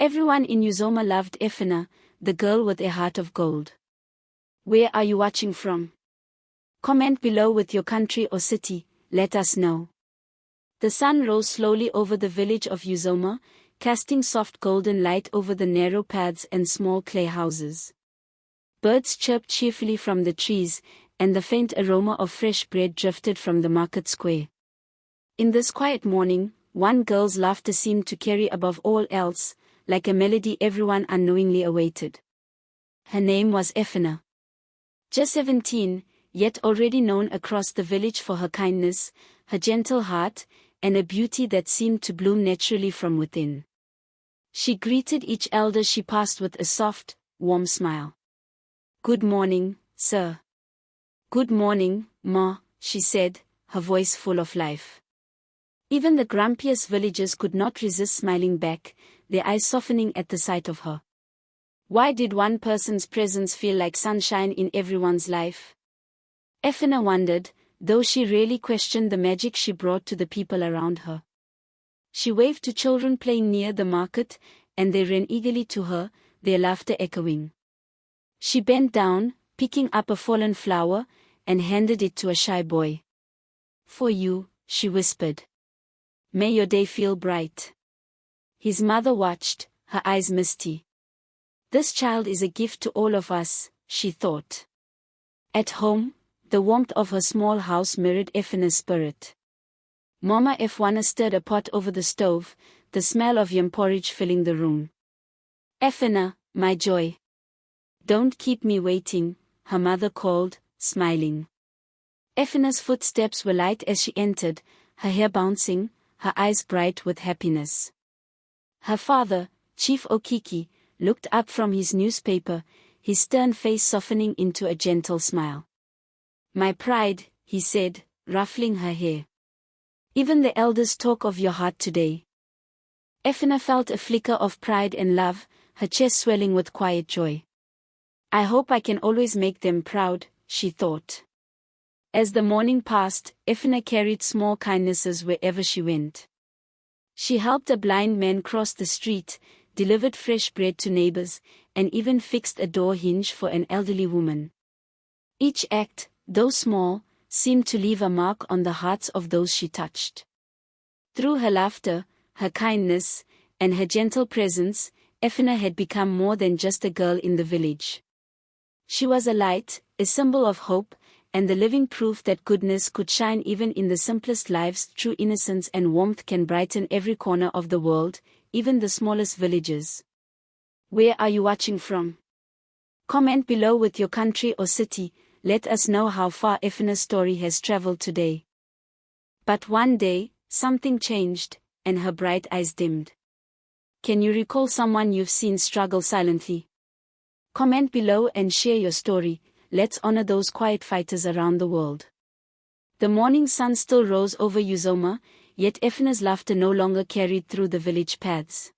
Everyone in Uzoma loved Ephana, the girl with a heart of gold. Where are you watching from? Comment below with your country or city, let us know. The sun rose slowly over the village of Uzoma, casting soft golden light over the narrow paths and small clay houses. Birds chirped cheerfully from the trees, and the faint aroma of fresh bread drifted from the market square. In this quiet morning, one girl's laughter seemed to carry above all else, like a melody everyone unknowingly awaited. Her name was Ephana. Just 17, yet already known across the village for her kindness, her gentle heart, and a beauty that seemed to bloom naturally from within. She greeted each elder she passed with a soft, warm smile. "Good morning, sir." "Good morning, ma," she said, her voice full of life. Even the grumpiest villagers could not resist smiling back, their eyes softening at the sight of her. Why did one person's presence feel like sunshine in everyone's life? Ephana wondered, though she rarely questioned the magic she brought to the people around her. She waved to children playing near the market, and they ran eagerly to her, their laughter echoing. She bent down, picking up a fallen flower, and handed it to a shy boy. "For you," she whispered. "May your day feel bright." His mother watched, her eyes misty. This child is a gift to all of us, she thought. At home, the warmth of her small house mirrored Ephana's spirit. Mama Ephana stirred a pot over the stove, the smell of yam porridge filling the room. "Ephana, my joy. Don't keep me waiting," her mother called, smiling. Ephana's footsteps were light as she entered, her hair bouncing, her eyes bright with happiness. Her father, Chief Okiki, looked up from his newspaper, his stern face softening into a gentle smile. "My pride," he said, ruffling her hair. "Even the elders talk of your heart today." Ephana felt a flicker of pride and love, her chest swelling with quiet joy. "I hope I can always make them proud," she thought. As the morning passed, Ephana carried small kindnesses wherever she went. She helped a blind man cross the street, delivered fresh bread to neighbors, and even fixed a door hinge for an elderly woman. Each act, though small, seemed to leave a mark on the hearts of those she touched. Through her laughter, her kindness, and her gentle presence, Ephana had become more than just a girl in the village. She was a light, a symbol of hope, and the living proof that goodness could shine even in the simplest lives. True innocence and warmth can brighten every corner of the world, even the smallest villages. Where are you watching from? Comment below with your country or city, let us know how far Ephana's story has traveled today. But one day, something changed, and her bright eyes dimmed. Can you recall someone you've seen struggle silently? Comment below and share your story. Let's honor those quiet fighters around the world. The morning sun still rose over Uzoma, yet Ephana's laughter no longer carried through the village paths.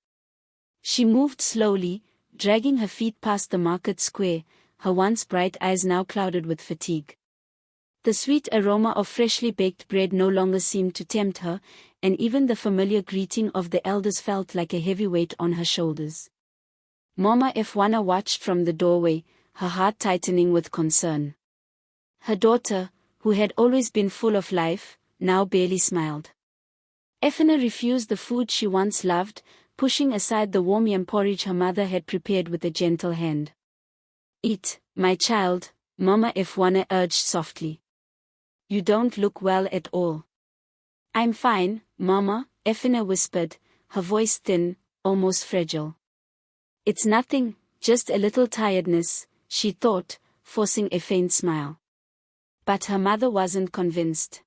She moved slowly, dragging her feet past the market square, her once bright eyes now clouded with fatigue. The sweet aroma of freshly baked bread no longer seemed to tempt her, and even the familiar greeting of the elders felt like a heavy weight on her shoulders. Mama Ephana watched from the doorway, her heart tightening with concern. Her daughter, who had always been full of life, now barely smiled. Ephana refused the food she once loved, pushing aside the warm yam porridge her mother had prepared with a gentle hand. "Eat, my child," Mama Ephana urged softly. "You don't look well at all." "I'm fine, Mama," Ephana whispered, her voice thin, almost fragile. "It's nothing, just a little tiredness," she thought, forcing a faint smile. But her mother wasn't convinced.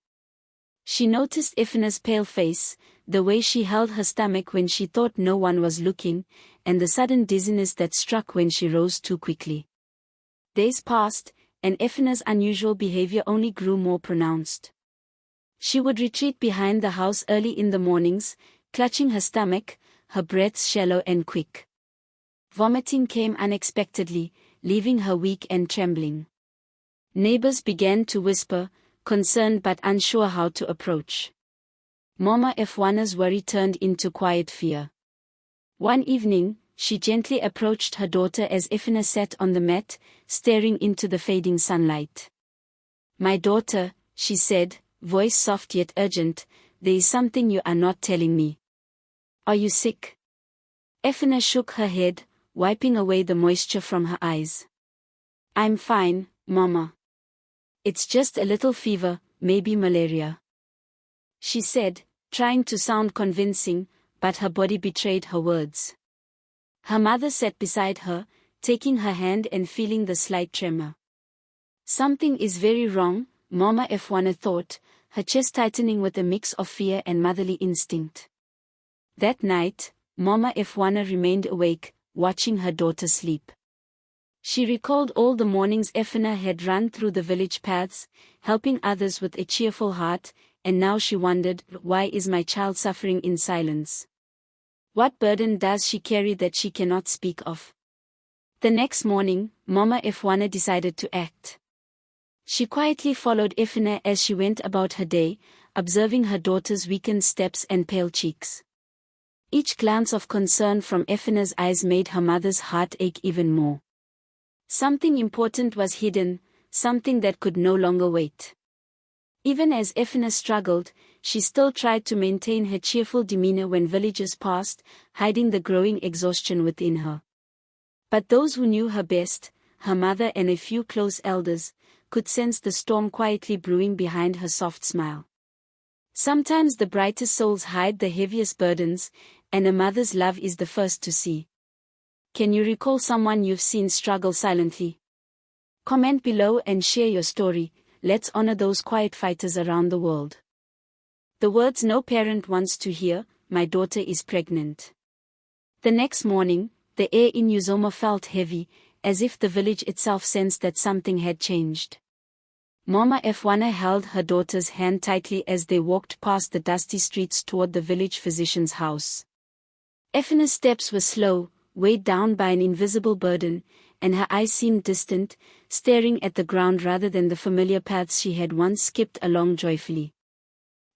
She noticed Ephana's pale face, the way she held her stomach when she thought no one was looking, and the sudden dizziness that struck when she rose too quickly. Days passed, and Ephana's unusual behavior only grew more pronounced. She would retreat behind the house early in the mornings, clutching her stomach, her breaths shallow and quick. Vomiting came unexpectedly, leaving her weak and trembling. Neighbors began to whisper, concerned but unsure how to approach. Mama Ephana's worry turned into quiet fear. One evening, she gently approached her daughter as Ephana sat on the mat, staring into the fading sunlight. "My daughter," she said, voice soft yet urgent, "there is something you are not telling me. Are you sick?" Ephana shook her head, wiping away the moisture from her eyes. "I'm fine, Mama. It's just a little fever, maybe malaria," she said, trying to sound convincing, but her body betrayed her words. Her mother sat beside her, taking her hand and feeling the slight tremor. "Something is very wrong," Mama Ephana thought, her chest tightening with a mix of fear and motherly instinct. That night, Mama Ephana remained awake, watching her daughter sleep. She recalled all the mornings Ephana had run through the village paths, helping others with a cheerful heart, and now she wondered, why is my child suffering in silence? What burden does she carry that she cannot speak of? The next morning, Mama Ephana decided to act. She quietly followed Ephana as she went about her day, observing her daughter's weakened steps and pale cheeks. Each glance of concern from Ephana's eyes made her mother's heart ache even more. Something important was hidden, something that could no longer wait. Even as Ephana struggled, she still tried to maintain her cheerful demeanor when villagers passed, hiding the growing exhaustion within her. But those who knew her best, her mother and a few close elders, could sense the storm quietly brewing behind her soft smile. Sometimes the brightest souls hide the heaviest burdens, and a mother's love is the first to see. Can you recall someone you've seen struggle silently? Comment below and share your story. Let's honor those quiet fighters around the world. The words no parent wants to hear, "My daughter is pregnant." The next morning, the air in Uzoma felt heavy, as if the village itself sensed that something had changed. Mama Ephana held her daughter's hand tightly as they walked past the dusty streets toward the village physician's house. Ephana's steps were slow, weighed down by an invisible burden, and her eyes seemed distant, staring at the ground rather than the familiar paths she had once skipped along joyfully.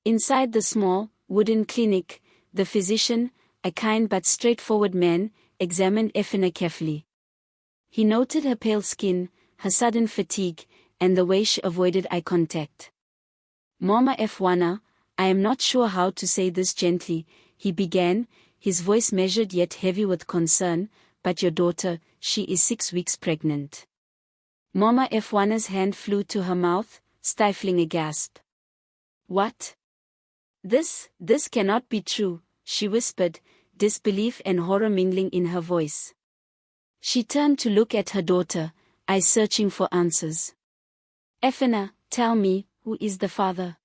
Inside the small, wooden clinic, the physician, a kind but straightforward man, examined Ephana carefully. He noted her pale skin, her sudden fatigue, and the way she avoided eye contact. "Mama Ephana, I am not sure how to say this gently," he began, his voice measured yet heavy with concern, "but your daughter, she is 6 weeks pregnant." Mama Ephana's hand flew to her mouth, stifling a gasp. "What? This cannot be true," she whispered, disbelief and horror mingling in her voice. She turned to look at her daughter, eyes searching for answers. "Ephana, tell me, who is the father?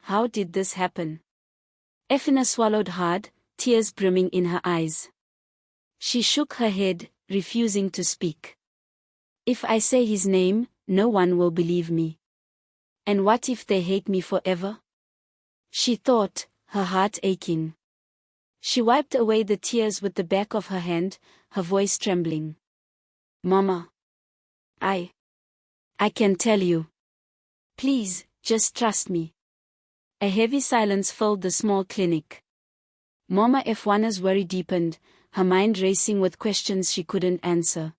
How did this happen?" Ephana swallowed hard, tears brimming in her eyes. She shook her head, refusing to speak. "If I say his name, no one will believe me. And what if they hate me forever?" she thought, her heart aching. She wiped away the tears with the back of her hand, her voice trembling. "Mama. I can tell you. Please, just trust me." A heavy silence filled the small clinic. Mama Ephana's worry deepened, her mind racing with questions she couldn't answer.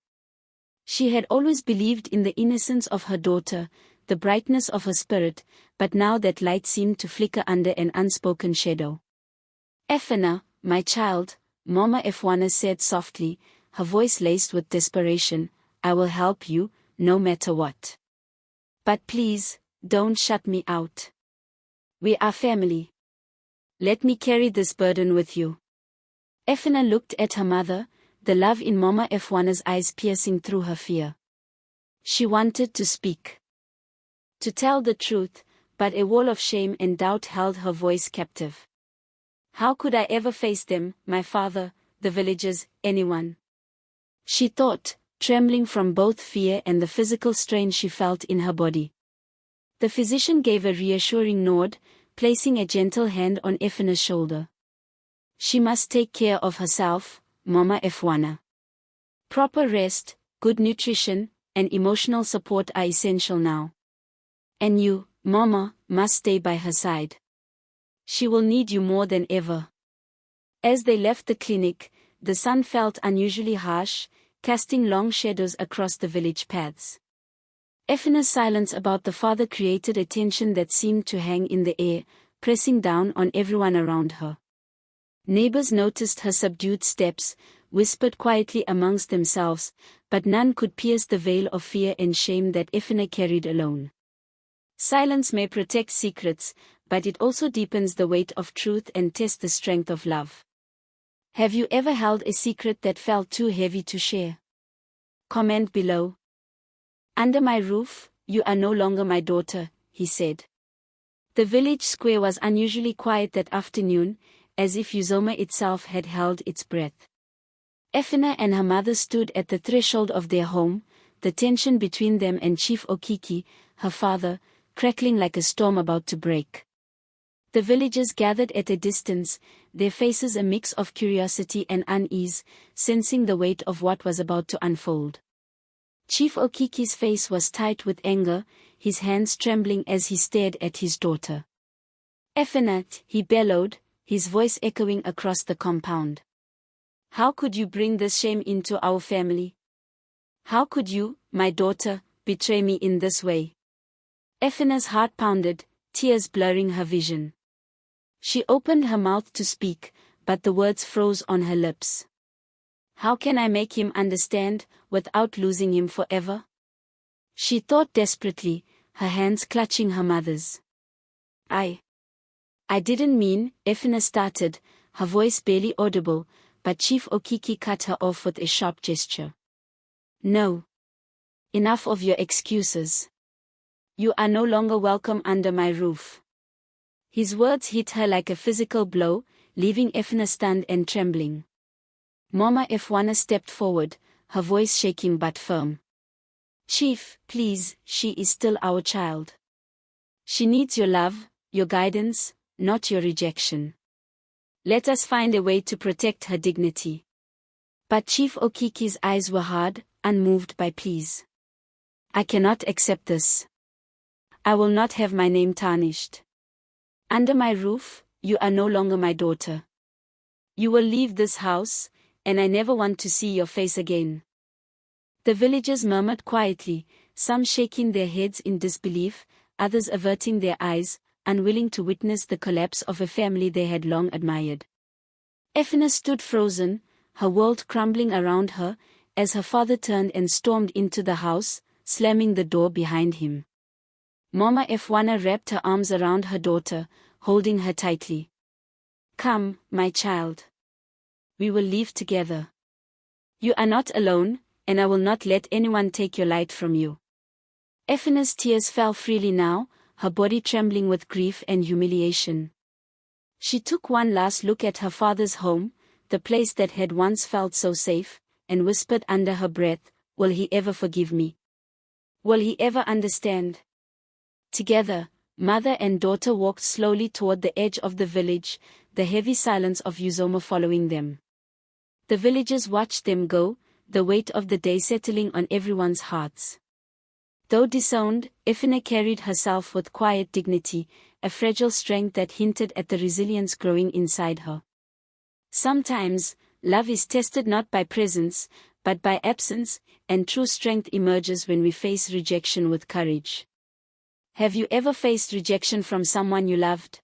She had always believed in the innocence of her daughter, the brightness of her spirit, but now that light seemed to flicker under an unspoken shadow. "Ephana, my child," Mama Ephana said softly, her voice laced with desperation, "I will help you, no matter what. But please, don't shut me out. We are family. Let me carry this burden with you." Ephana looked at her mother, the love in Mama Ephana's eyes piercing through her fear. She wanted to speak, to tell the truth, but a wall of shame and doubt held her voice captive. "How could I ever face them, my father, the villagers, anyone?" she thought, trembling from both fear and the physical strain she felt in her body. The physician gave a reassuring nod, placing a gentle hand on Ephana's shoulder. "She must take care of herself, Mama Ephana. Proper rest, good nutrition, and emotional support are essential now. And you, Mama, must stay by her side. She will need you more than ever." As they left the clinic, the sun felt unusually harsh, casting long shadows across the village paths. Ephana's silence about the father created a tension that seemed to hang in the air, pressing down on everyone around her. Neighbors noticed her subdued steps, whispered quietly amongst themselves, but none could pierce the veil of fear and shame that Ephana carried alone. Silence may protect secrets, but it also deepens the weight of truth and tests the strength of love. Have you ever held a secret that felt too heavy to share? Comment below. Under my roof, you are no longer my daughter, he said. The village square was unusually quiet that afternoon, as if Uzoma itself had held its breath. Ephana and her mother stood at the threshold of their home, the tension between them and Chief Okiki, her father, crackling like a storm about to break. The villagers gathered at a distance, their faces a mix of curiosity and unease, sensing the weight of what was about to unfold. Chief Okiki's face was tight with anger, his hands trembling as he stared at his daughter. Ephana, he bellowed, his voice echoing across the compound. How could you bring this shame into our family? How could you, my daughter, betray me in this way? Ephana's heart pounded, tears blurring her vision. She opened her mouth to speak, but the words froze on her lips. How can I make him understand, without losing him forever? She thought desperately, her hands clutching her mother's. I didn't mean, Ephana started, her voice barely audible, but Chief Okiki cut her off with a sharp gesture. No. Enough of your excuses. You are no longer welcome under my roof. His words hit her like a physical blow, leaving Ephana stunned and trembling. Mama Ephana stepped forward, her voice shaking but firm. Chief, please, she is still our child. She needs your love, your guidance, not your rejection. Let us find a way to protect her dignity. But Chief Okiki's eyes were hard, unmoved by pleas. I cannot accept this. I will not have my name tarnished. Under my roof, you are no longer my daughter. You will leave this house, and I never want to see your face again. The villagers murmured quietly, some shaking their heads in disbelief, others averting their eyes, unwilling to witness the collapse of a family they had long admired. Ephana stood frozen, her world crumbling around her, as her father turned and stormed into the house, slamming the door behind him. Mama Ephana wrapped her arms around her daughter, holding her tightly. Come, my child. We will leave together. You are not alone, and I will not let anyone take your light from you. Ephana's tears fell freely now, her body trembling with grief and humiliation. She took one last look at her father's home, the place that had once felt so safe, and whispered under her breath, will he ever forgive me? Will he ever understand? Together, mother and daughter walked slowly toward the edge of the village, the heavy silence of Uzoma following them. The villagers watched them go, the weight of the day settling on everyone's hearts. Though disowned, Ephana carried herself with quiet dignity, a fragile strength that hinted at the resilience growing inside her. Sometimes, love is tested not by presence, but by absence, and true strength emerges when we face rejection with courage. Have you ever faced rejection from someone you loved?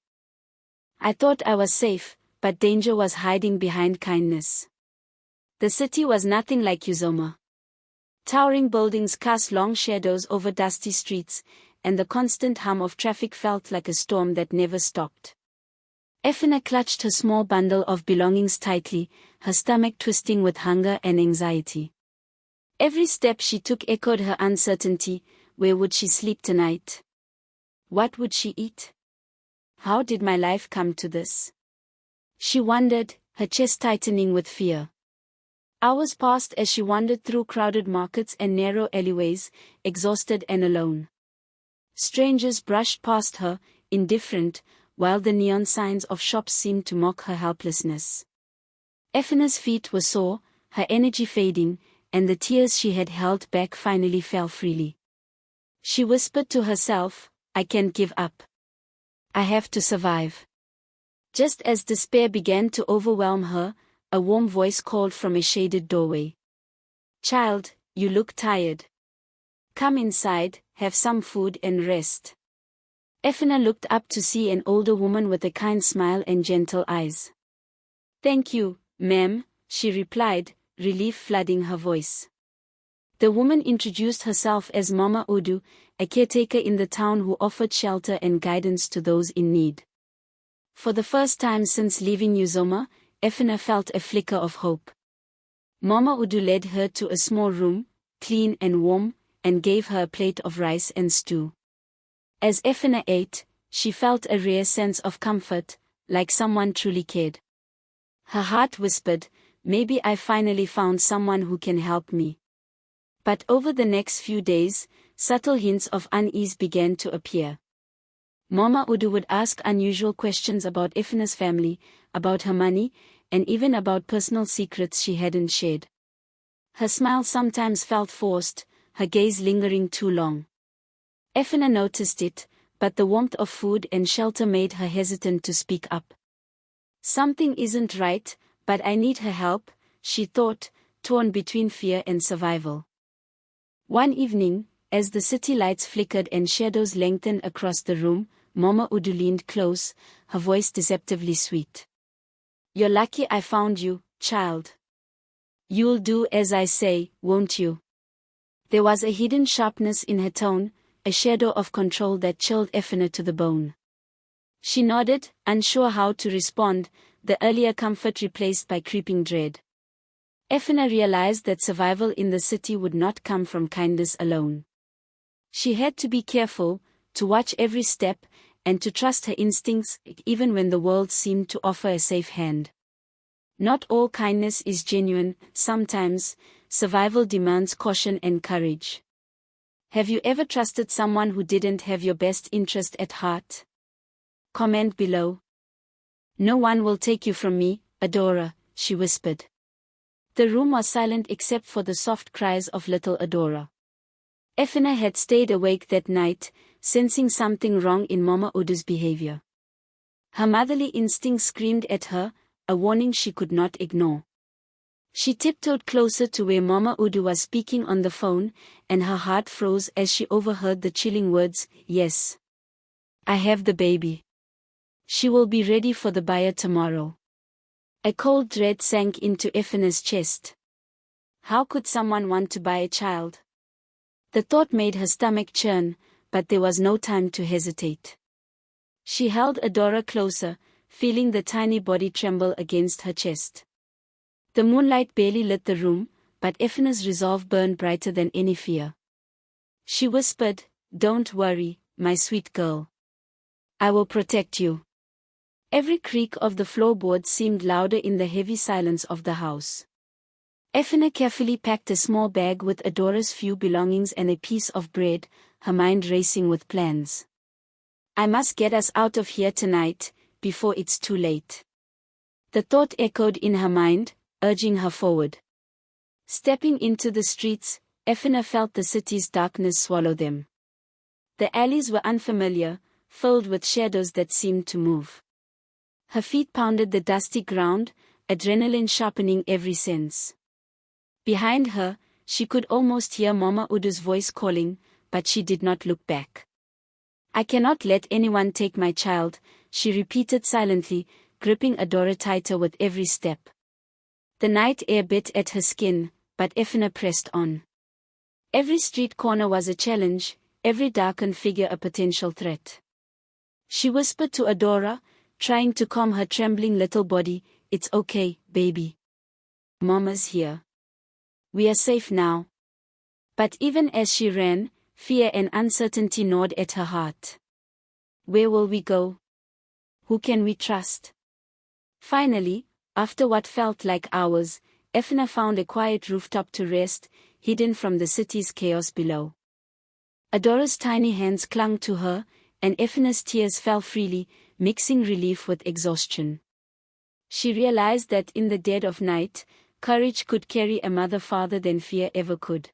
I thought I was safe, but danger was hiding behind kindness. The city was nothing like Uzoma. Towering buildings cast long shadows over dusty streets, and the constant hum of traffic felt like a storm that never stopped. Ephana clutched her small bundle of belongings tightly, her stomach twisting with hunger and anxiety. Every step she took echoed her uncertainty. Where would she sleep tonight? What would she eat? How did my life come to this? She wondered, her chest tightening with fear. Hours passed as she wandered through crowded markets and narrow alleyways, exhausted and alone. Strangers brushed past her, indifferent, while the neon signs of shops seemed to mock her helplessness. Ephana's feet were sore, her energy fading, and the tears she had held back finally fell freely. She whispered to herself, I can't give up. I have to survive. Just as despair began to overwhelm her, a warm voice called from a shaded doorway. "Child, you look tired. Come inside, have some food and rest." Ephana looked up to see an older woman with a kind smile and gentle eyes. "Thank you, ma'am," she replied, relief flooding her voice. The woman introduced herself as Mama Udu, a caretaker in the town who offered shelter and guidance to those in need. For the first time since leaving Uzoma, Ephana felt a flicker of hope. Mama Udu led her to a small room, clean and warm, and gave her a plate of rice and stew. As Ephana ate, she felt a rare sense of comfort, like someone truly cared. Her heart whispered, "Maybe I finally found someone who can help me." But over the next few days, subtle hints of unease began to appear. Mama Udu would ask unusual questions about Ephana's family, about her money, and even about personal secrets she hadn't shared. Her smile sometimes felt forced, her gaze lingering too long. Ephana noticed it, but the warmth of food and shelter made her hesitant to speak up. "Something isn't right, but I need her help," she thought, torn between fear and survival. One evening, as the city lights flickered and shadows lengthened across the room, Mama Udu leaned close, her voice deceptively sweet. "You're lucky I found you, child. You'll do as I say, won't you?" There was a hidden sharpness in her tone, a shadow of control that chilled Ephana to the bone. She nodded, unsure how to respond, the earlier comfort replaced by creeping dread. Ephana realized that survival in the city would not come from kindness alone. She had to be careful, to watch every step, and to trust her instincts even when the world seemed to offer a safe hand. Not all kindness is genuine, sometimes, survival demands caution and courage. Have you ever trusted someone who didn't have your best interest at heart? Comment below. "No one will take you from me, Adora," she whispered. The room was silent except for the soft cries of little Adora. Ephana had stayed awake that night, sensing something wrong in Mama Udu's behavior. Her motherly instinct screamed at her, a warning she could not ignore. She tiptoed closer to where Mama Udu was speaking on the phone, and her heart froze as she overheard the chilling words, "Yes. I have the baby. She will be ready for the buyer tomorrow." A cold dread sank into Ephana's chest. How could someone want to buy a child? The thought made her stomach churn, but there was no time to hesitate. She held Adora closer, feeling the tiny body tremble against her chest. The moonlight barely lit the room, but Ephana's resolve burned brighter than any fear. She whispered, "Don't worry, my sweet girl. I will protect you." Every creak of the floorboards seemed louder in the heavy silence of the house. Ephana carefully packed a small bag with Adora's few belongings and a piece of bread, her mind racing with plans. "I must get us out of here tonight, before it's too late." The thought echoed in her mind, urging her forward. Stepping into the streets, Ephana felt the city's darkness swallow them. The alleys were unfamiliar, filled with shadows that seemed to move. Her feet pounded the dusty ground, adrenaline sharpening every sense. Behind her, she could almost hear Mama Udu's voice calling, but she did not look back. "I cannot let anyone take my child," she repeated silently, gripping Adora tighter with every step. The night air bit at her skin, but Ephana pressed on. Every street corner was a challenge, every darkened figure a potential threat. She whispered to Adora, trying to calm her trembling little body, "It's okay, baby. Mama's here. We are safe now." But even as she ran, fear and uncertainty gnawed at her heart. Where will we go? Who can we trust? Finally, after what felt like hours, Ephana found a quiet rooftop to rest, hidden from the city's chaos below. Adora's tiny hands clung to her, and Ephana's tears fell freely, mixing relief with exhaustion. She realized that in the dead of night, courage could carry a mother farther than fear ever could.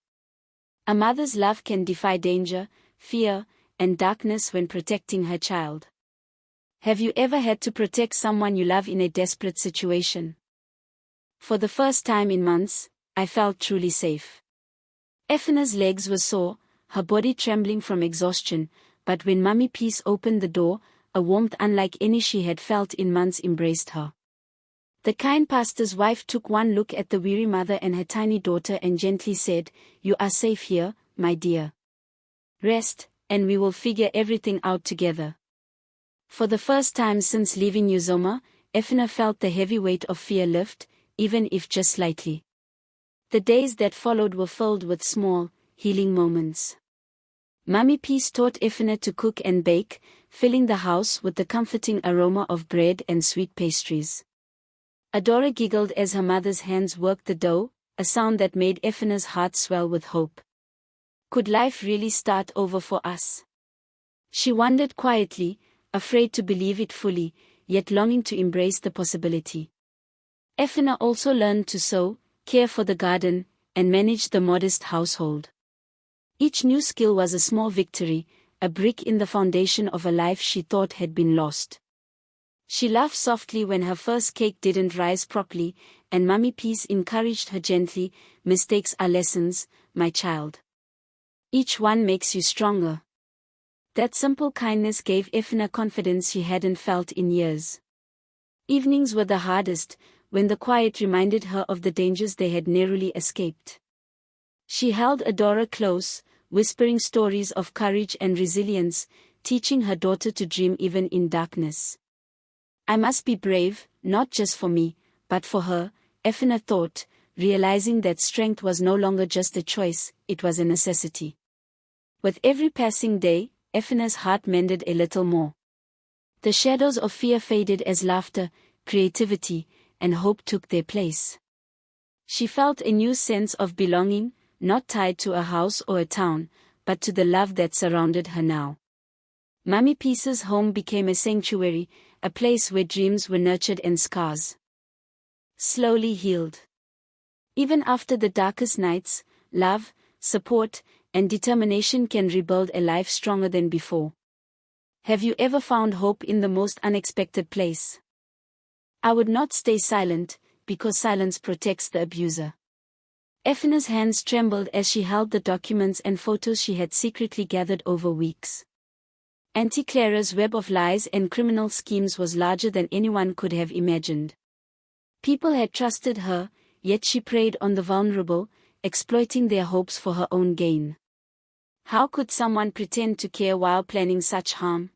A mother's love can defy danger, fear, and darkness when protecting her child. Have you ever had to protect someone you love in a desperate situation? For the first time in months, I felt truly safe. Ephana's legs were sore, her body trembling from exhaustion, but when Mummy Peace opened the door, a warmth unlike any she had felt in months embraced her. The kind pastor's wife took one look at the weary mother and her tiny daughter and gently said, "You are safe here, my dear. Rest, and we will figure everything out together." For the first time since leaving Uzoma, Ephana felt the heavy weight of fear lift, even if just slightly. The days that followed were filled with small, healing moments. Mummy Peace taught Ephana to cook and bake, filling the house with the comforting aroma of bread and sweet pastries. Adora giggled as her mother's hands worked the dough, a sound that made Ephana's heart swell with hope. Could life really start over for us? She wondered quietly, afraid to believe it fully, yet longing to embrace the possibility. Ephana also learned to sew, care for the garden, and manage the modest household. Each new skill was a small victory, a brick in the foundation of a life she thought had been lost. She laughed softly when her first cake didn't rise properly, and Mummy Peace encouraged her gently, "Mistakes are lessons, my child. Each one makes you stronger." That simple kindness gave Ephana confidence she hadn't felt in years. Evenings were the hardest, when the quiet reminded her of the dangers they had narrowly escaped. She held Adora close, whispering stories of courage and resilience, teaching her daughter to dream even in darkness. "I must be brave, not just for me, but for her," Ephana thought, realizing that strength was no longer just a choice, it was a necessity. With every passing day, Ephana's heart mended a little more. The shadows of fear faded as laughter, creativity, and hope took their place. She felt a new sense of belonging, not tied to a house or a town, but to the love that surrounded her now. Mummy Peace's home became a sanctuary, a place where dreams were nurtured and scars slowly healed. Even after the darkest nights, love, support, and determination can rebuild a life stronger than before. Have you ever found hope in the most unexpected place? I would not stay silent, because silence protects the abuser. Ephana's hands trembled as she held the documents and photos she had secretly gathered over weeks. Auntie Clara's web of lies and criminal schemes was larger than anyone could have imagined. People had trusted her, yet she preyed on the vulnerable, exploiting their hopes for her own gain. How could someone pretend to care while planning such harm?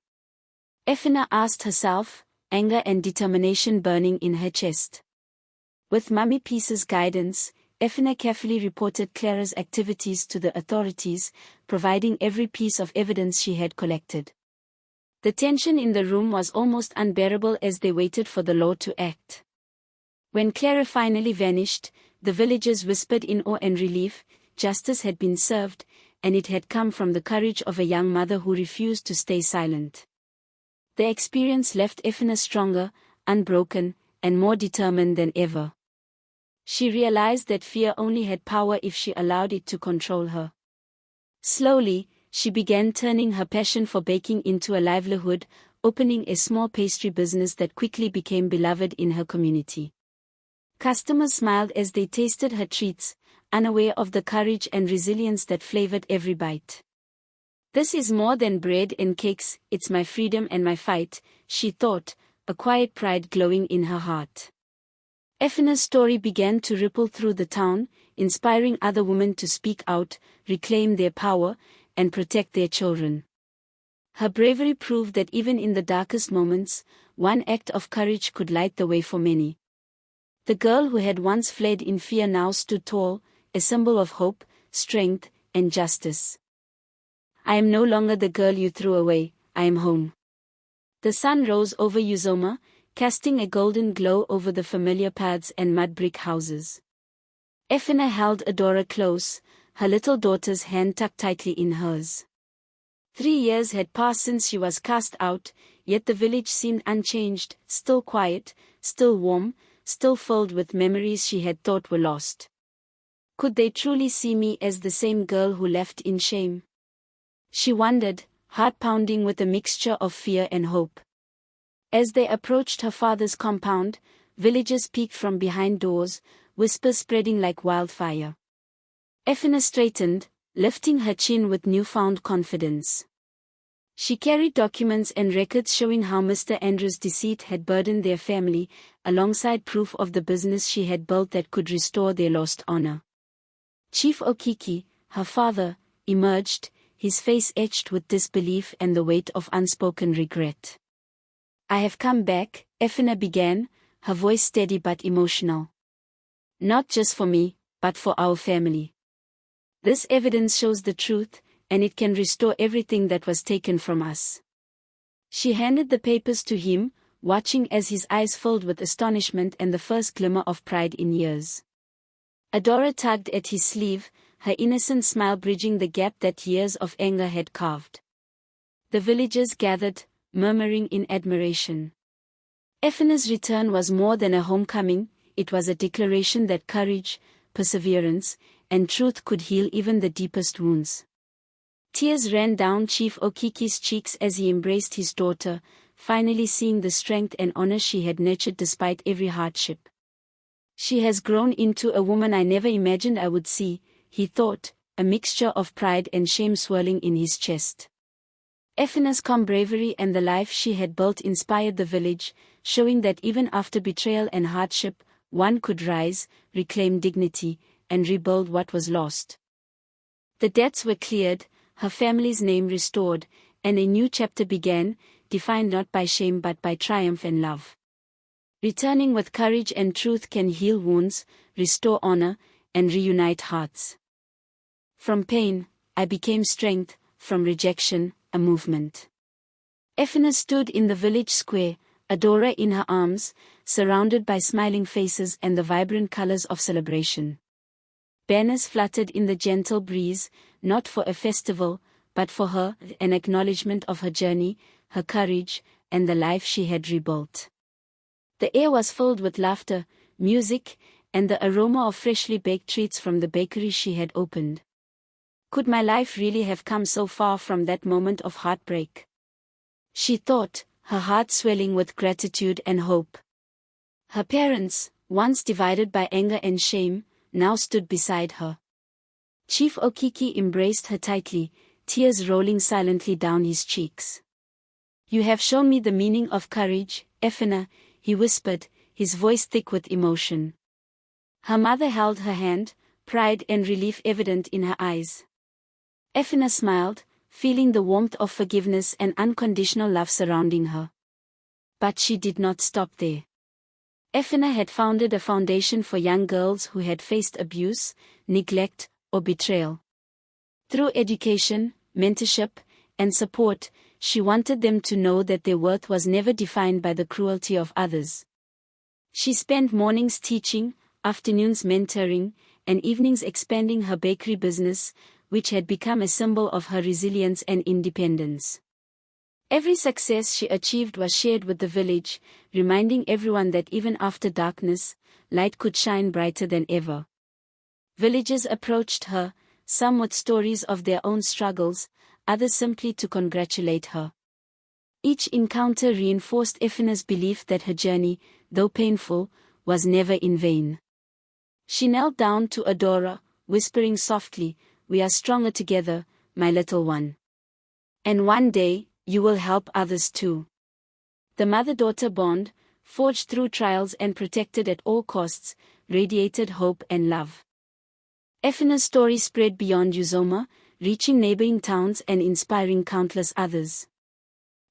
Ephana asked herself, anger and determination burning in her chest. With Mummy Peace's guidance, Ephana carefully reported Clara's activities to the authorities, providing every piece of evidence she had collected. The tension in the room was almost unbearable as they waited for the law to act. When Clara finally vanished, the villagers whispered in awe and relief, justice had been served, and it had come from the courage of a young mother who refused to stay silent. The experience left Ephana stronger, unbroken, and more determined than ever. She realized that fear only had power if she allowed it to control her. Slowly, she began turning her passion for baking into a livelihood, opening a small pastry business that quickly became beloved in her community. Customers smiled as they tasted her treats, unaware of the courage and resilience that flavored every bite. "This is more than bread and cakes, it's my freedom and my fight," she thought, a quiet pride glowing in her heart. Ephana's story began to ripple through the town, inspiring other women to speak out, reclaim their power, and protect their children. Her bravery proved that even in the darkest moments, one act of courage could light the way for many. The girl who had once fled in fear now stood tall, a symbol of hope, strength, and justice. "I am no longer the girl you threw away, I am home." The sun rose over Uzoma, casting a golden glow over the familiar paths and mud brick houses. Ephana held Adora close, her little daughter's hand tucked tightly in hers. 3 years had passed since she was cast out, yet the village seemed unchanged, still quiet, still warm, still filled with memories she had thought were lost. Could they truly see me as the same girl who left in shame? She wondered, heart pounding with a mixture of fear and hope. As they approached her father's compound, villagers peeked from behind doors, whispers spreading like wildfire. Ephana straightened, lifting her chin with newfound confidence. She carried documents and records showing how Mr. Andrew's deceit had burdened their family, alongside proof of the business she had built that could restore their lost honor. Chief Okiki, her father, emerged, his face etched with disbelief and the weight of unspoken regret. "I have come back," Ephana began, her voice steady but emotional. "Not just for me, but for our family. This evidence shows the truth, and it can restore everything that was taken from us." She handed the papers to him, watching as his eyes filled with astonishment and the first glimmer of pride in years. Adora tugged at his sleeve, her innocent smile bridging the gap that years of anger had carved. The villagers gathered, murmuring in admiration. Ephana's return was more than a homecoming, it was a declaration that courage, perseverance, and truth could heal even the deepest wounds. Tears ran down Chief Okiki's cheeks as he embraced his daughter, finally seeing the strength and honor she had nurtured despite every hardship. "She has grown into a woman I never imagined I would see," he thought, a mixture of pride and shame swirling in his chest. Ephana's calm bravery and the life she had built inspired the village, showing that even after betrayal and hardship, one could rise, reclaim dignity, and rebuild what was lost. The debts were cleared, her family's name restored, and a new chapter began, defined not by shame but by triumph and love. Returning with courage and truth can heal wounds, restore honor, and reunite hearts. From pain, I became strength, from rejection, a movement. Ephana stood in the village square, Adora in her arms, surrounded by smiling faces and the vibrant colors of celebration. Banners fluttered in the gentle breeze, not for a festival, but for her, an acknowledgement of her journey, her courage, and the life she had rebuilt. The air was filled with laughter, music, and the aroma of freshly baked treats from the bakery she had opened. Could my life really have come so far from that moment of heartbreak? She thought, her heart swelling with gratitude and hope. Her parents, once divided by anger and shame, now stood beside her. Chief Okiki embraced her tightly, tears rolling silently down his cheeks. "You have shown me the meaning of courage, Ephana," he whispered, his voice thick with emotion. Her mother held her hand, pride and relief evident in her eyes. Ephana smiled, feeling the warmth of forgiveness and unconditional love surrounding her. But she did not stop there. Ephana had founded a foundation for young girls who had faced abuse, neglect, or betrayal. Through education, mentorship, and support, she wanted them to know that their worth was never defined by the cruelty of others. She spent mornings teaching, afternoons mentoring, and evenings expanding her bakery business, which had become a symbol of her resilience and independence. Every success she achieved was shared with the village, reminding everyone that even after darkness, light could shine brighter than ever. Villagers approached her, some with stories of their own struggles, others simply to congratulate her. Each encounter reinforced Ephana's belief that her journey, though painful, was never in vain. She knelt down to Adora, whispering softly, "We are stronger together, my little one. And one day, you will help others too." The mother-daughter bond, forged through trials and protected at all costs, radiated hope and love. Ephana's story spread beyond Uzoma, reaching neighboring towns and inspiring countless others.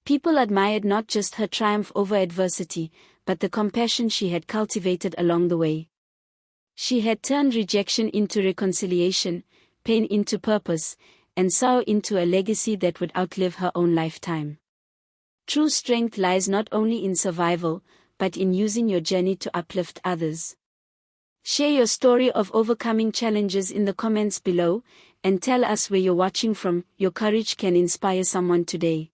People admired not just her triumph over adversity, but the compassion she had cultivated along the way. She had turned rejection into reconciliation, pain into purpose, and sorrow into a legacy that would outlive her own lifetime. True strength lies not only in survival, but in using your journey to uplift others. Share your story of overcoming challenges in the comments below, and tell us where you're watching from. Your courage can inspire someone today.